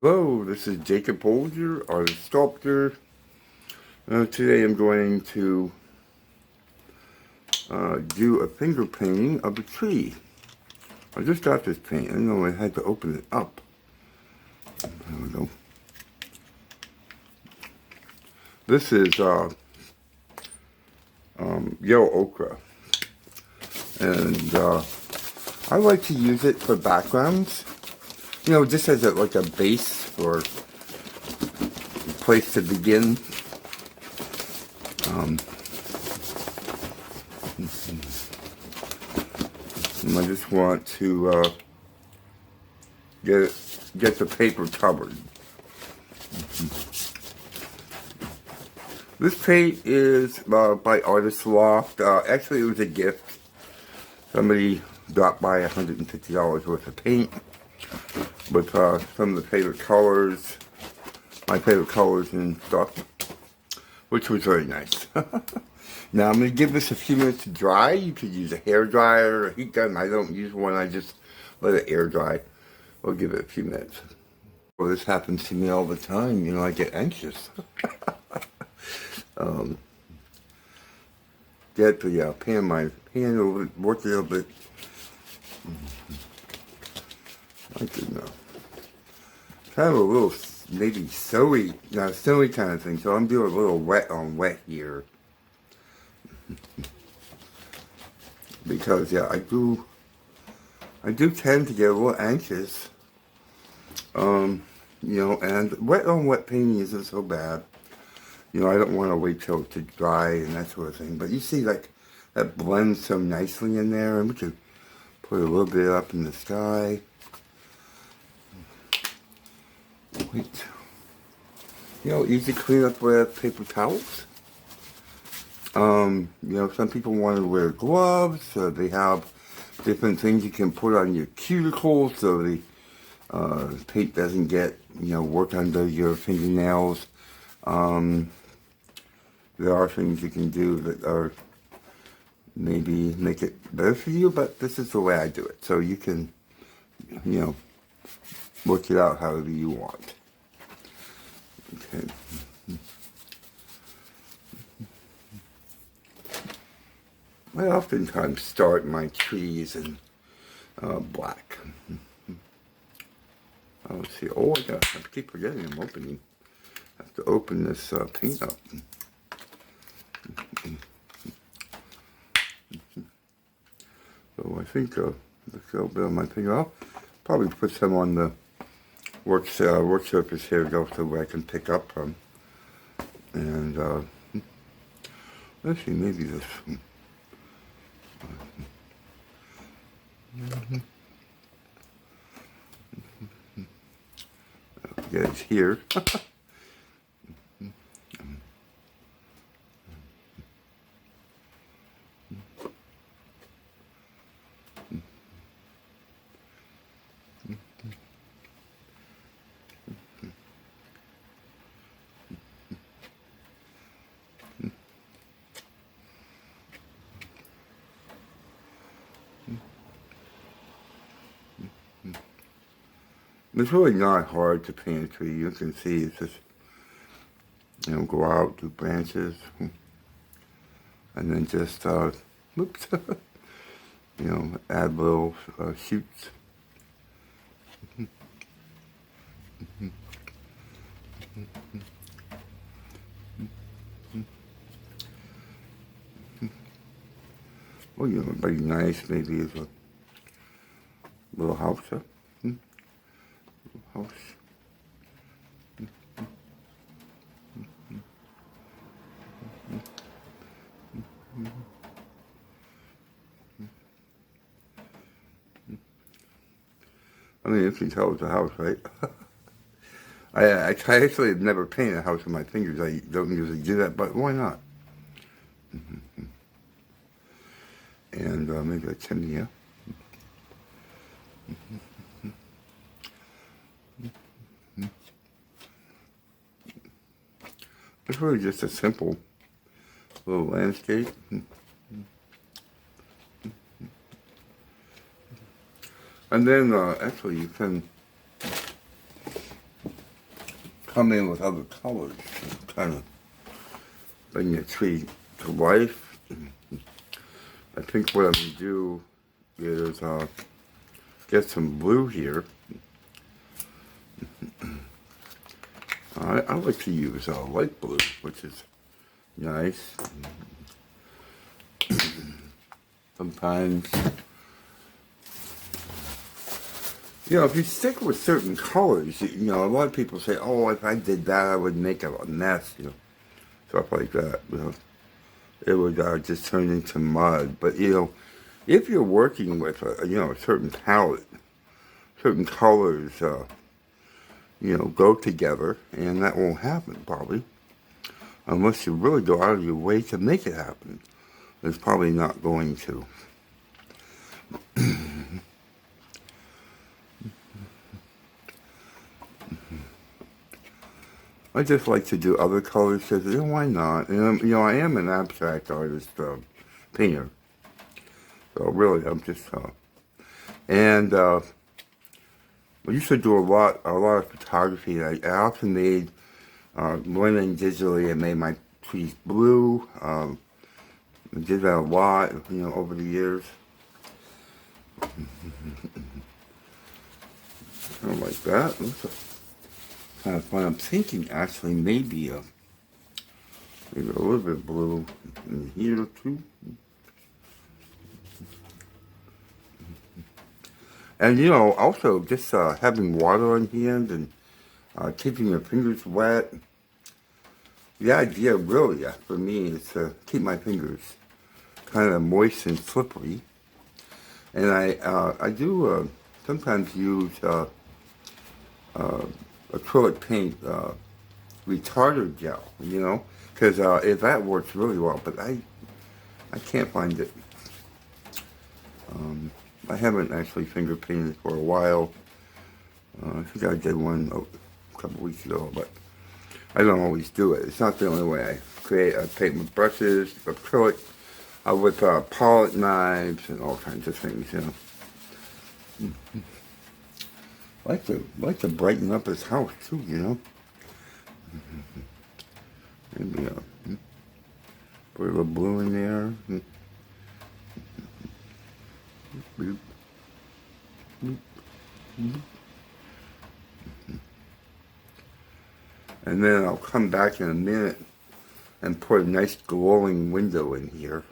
Hello, this is Jacob Folger, artist sculptor. Today I'm going to do a finger painting of a tree. I just got this paint. I know I had to open it up. There we go. This is yellow ochre, and I like to use it for backgrounds. You know, just as like a base or place to begin. And I just want to get the paper covered. This paint is by Artist Loft. Actually, it was a gift. Somebody dropped by $150 worth of paint with some of the favorite colors, my favorite colors and stuff, which was very nice. Now I'm going to give this a few minutes to dry. You could use a hair dryer or a heat gun. I don't use one. I just let it air dry. I'll give it a few minutes. Well, this happens to me all the time. You know, I get anxious. Get the pan my hand over, work a little bit. I could know. Kind of a little maybe snowy kind of thing. So I'm doing a little wet on wet here. Because yeah, I do tend to get a little anxious. You know, and wet on wet painting isn't so bad. You know, I don't want to wait till it to dry and that sort of thing. But you see, like, that blends so nicely in there. And we could put a little bit up in the sky. Wait. You know, easy clean up with paper towels. You know, some people want to wear gloves, so they have different things you can put on your cuticles so the paint doesn't get, you know, work under your fingernails. There are things you can do that are maybe make it better for you, but this is the way I do it. So you can, you know, work it out however you want. Okay. I oftentimes start my trees in black. Let's see. Oh, I keep forgetting I'm opening. I have to open this paint up. So I think let's a little bit on my finger. I'll probably put some on the work surface here, though, so where I can pick up from. And let's see, maybe this. Yeah, it's here. It's really not hard to paint a tree. You can see it's just, you know, go out, do branches, and then just, whoops, you know, add little shoots. Well, you know, it'd be nice maybe as a little house. House. I mean, you can tell it's a house, right? I actually have never painted a house with my fingers. I don't usually do that, but why not? And maybe a chimney, yeah. It's really just a simple little landscape. And then actually you can come in with other colors, kind of bring the tree to life. I think what I'm going to do is get some blue here. I like to use light blue, which is nice. Sometimes, you know, if you stick with certain colors, you know, a lot of people say, oh, if I did that, I would make a mess, you know, stuff like that, you know. It would just turn into mud. But, you know, if you're working with, you know, a certain palette, certain colors, you know, go together, and that won't happen, probably. Unless you really go out of your way to make it happen. It's probably not going to. I just like to do other colors because, you know, why not? And, you know, I am an abstract artist, painter. So really, I'm just, and I used to do a lot of photography. I often made, learning digitally, I made my trees blue. I did that a lot, you know, over the years. Kind of like that. Looks kind of fun. I'm thinking actually maybe a little bit of blue in here too. And you know, also just having water on hand and keeping your fingers wet. The idea really, for me, is to keep my fingers kind of moist and slippery. And I do sometimes use acrylic paint retarder gel, you know, because if that works really well, but I can't find it. I haven't actually finger painted for a while. I think I did one a couple weeks ago, but I don't always do it. It's not the only way I create. I paint with brushes, acrylic, with palette knives and all kinds of things, you know. Like to brighten up his house too, you know. Maybe put a little blue in there. Boop. Boop. Boop. And then I'll come back in a minute and put a nice glowing window in here.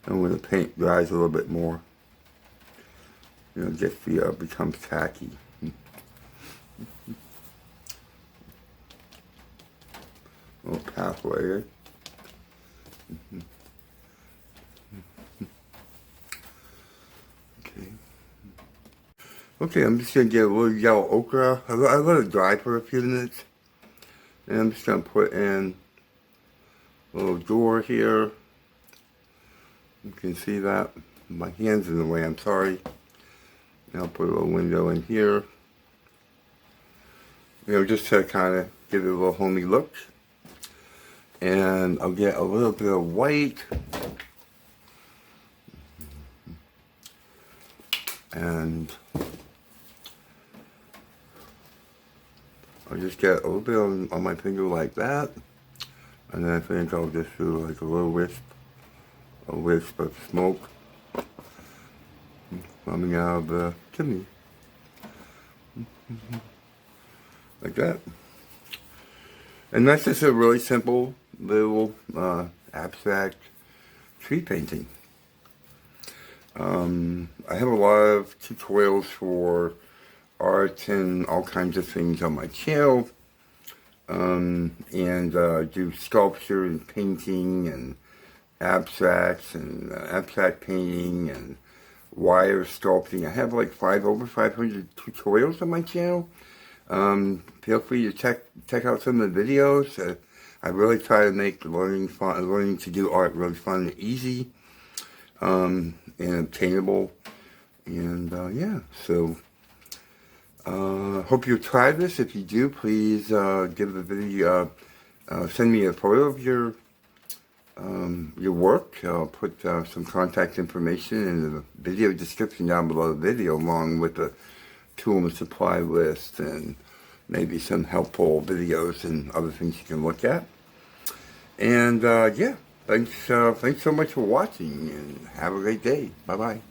And when the paint dries a little bit more, you know, just becomes tacky. Little pathway. Okay, I'm just going to get a little yellow ochre. I let it dry for a few minutes. And I'm just going to put in a little door here. You can see that. My hand's in the way, I'm sorry. And I'll put a little window in here. You know, just to kind of give it a little homey look. And I'll get a little bit of white. And I'll just get a little bit on my finger like that. And then I think I'll just do like a little wisp of smoke coming out of the chimney. Like that. And that's just a really simple little abstract tree painting. I have a lot of tutorials for art and all kinds of things on my channel, and do sculpture and painting and abstracts and abstract painting and wire sculpting. I have like over 500 tutorials on my channel. Feel free to check out some of the videos. I really try to make learning to do art really fun and easy, and obtainable. And yeah, so hope you try this. If you do, please give the video, send me a photo of your work. I'll put some contact information in the video description down below the video, along with the tool and supply list and maybe some helpful videos and other things you can look at. And yeah, thanks so much for watching, and have a great day. Bye-bye.